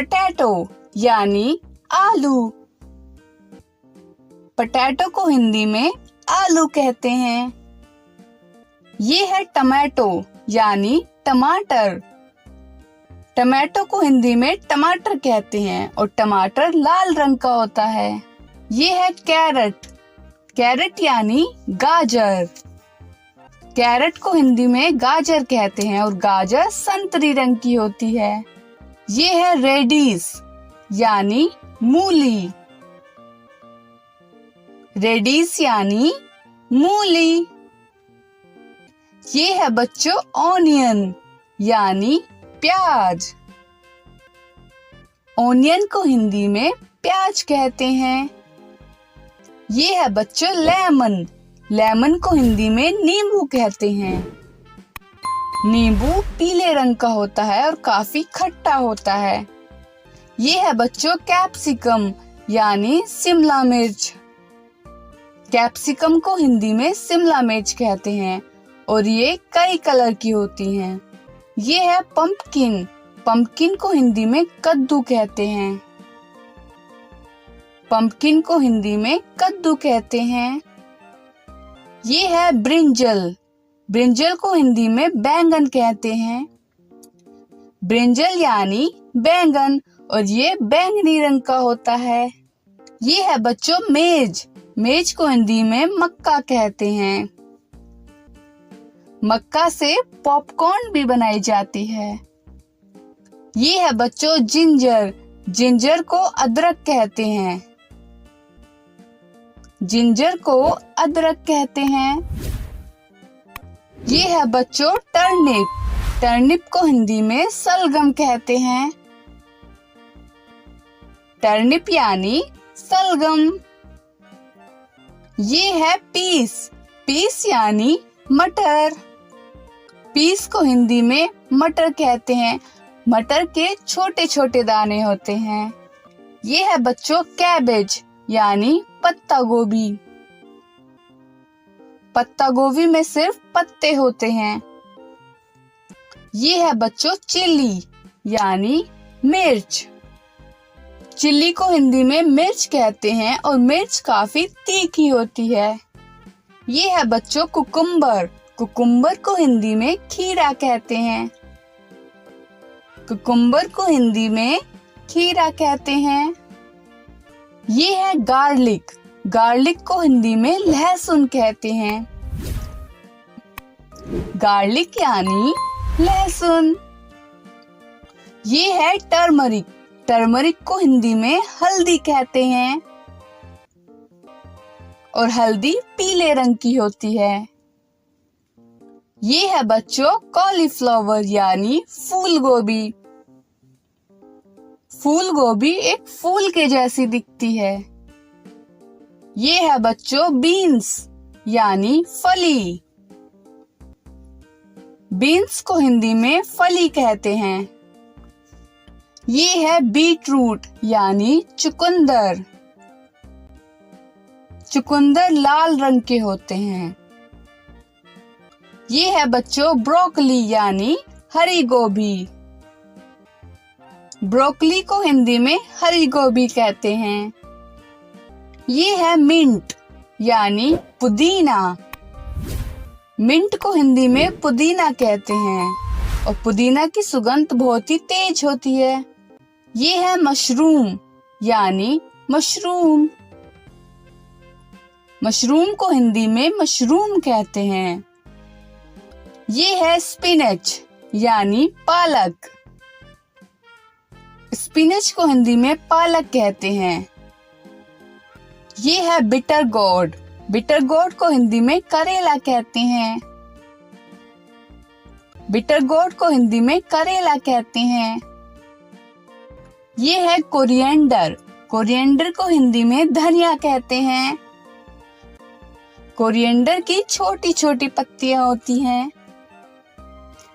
Potato यानी आलू। Potato को हिंदी में आलू कहते हैं। ये है टमाटो यानी टमाटर। टमाटो को हिंदी में टमाटर कहते हैं और टमाटर लाल रंग का होता है। ये है कैरेट। कैरेट यानी गाजर। कैरेट को हिंदी में गाजर कहते हैं और गाजर संतरी रंग की होती है। ये है रेडिश यानी मूली। रेडिश यानी मूली। ये है बच्चों ऑनियन यानी प्याज। ऑनियन को हिंदी में प्याज कहते हैं। ये है बच्चों लेमन। लेमन को हिंदी में नींबू कहते हैं। नींबू पीले रंग का होता है और काफी खट्टा होता है। ये है बच्चों कैप्सिकम यानी शिमला मिर्च। कैप्सिकम को हिंदी में शिमला मिर्च कहते हैं और ये कई कलर की होती हैं। ये है पंपकिन। पंपकिन को हिंदी में कद्दू कहते हैं। पंपकिन को हिंदी में कद्दू कहते हैं। ये है ब्रिंजल। ब्रिंजल को हिंदी में बैंगन कहते हैं। ब्रिंजल यानी बैंगन और ये बैंगनी रंग का होता है। ये है बच्चों मेज। मेज को हिंदी में मक्का कहते हैं। मक्का से पॉपकॉर्न भी बनाई जाती है। ये है बच्चों जिंजर। जिंजर को अदरक कहते हैं। जिंजर को अदरक कहते हैं। ये है बच्चों टर्निप। टर्निप को हिंदी में सलगम कहते हैं। टर्निप यानी सलगम। ये है पीस। पीस यानी मटर। पीस को हिंदी में मटर कहते हैं। मटर के छोटे छोटे दाने होते हैं। ये है बच्चों कैबेज यानी पत्ता गोभी। पत्ता गोभी में सिर्फ पत्ते होते हैं। ये है बच्चों चिल्ली यानी मिर्च। चिल्ली को हिंदी में मिर्च कहते हैं और मिर्च काफी तीखी होती है। ये है बच्चों कुकुम्बर। कुकुम्बर को हिंदी में खीरा कहते हैं। कुकुम्बर को हिंदी में खीरा कहते हैं। ये है गार्लिक। गार्लिक को हिंदी में लहसुन कहते हैं। गार्लिक यानी लहसुन। ये है टर्मरिक। टर्मरिक को हिंदी में हल्दी कहते हैं और हल्दी पीले रंग की होती है। ये है बच्चों कॉलीफ्लावर यानी फूल गोभी। फूल गोभी एक फूल के जैसी दिखती है। ये है बच्चों बीन्स यानी फली। बीन्स को हिंदी में फली कहते हैं। ये है बीटरूट यानी चुकंदर। चुकंदर लाल रंग के होते हैं। ये है बच्चों ब्रोकली यानी हरी गोभी। ब्रोकली को हिंदी में हरी गोभी कहते हैं। ये है मिंट यानी पुदीना। मिंट को हिंदी में पुदीना कहते हैं और पुदीना की सुगंध बहुत ही तेज होती है। ये है मशरूम यानी मशरूम। मशरूम को हिंदी में मशरूम कहते हैं। ये है स्पिनच यानी पालक। स्पिनच को हिंदी में पालक कहते हैं। ये है बिटर गोर्ड। बिटर गोर्ड को हिंदी में करेला कहते हैं। बिटर गोर्ड को हिंदी में करेला कहते हैं। ये है कोरिएंडर। कोरिएंडर को हिंदी में धनिया कहते हैं। कोरिएंडर की छोटी छोटी पत्तियां होती हैं।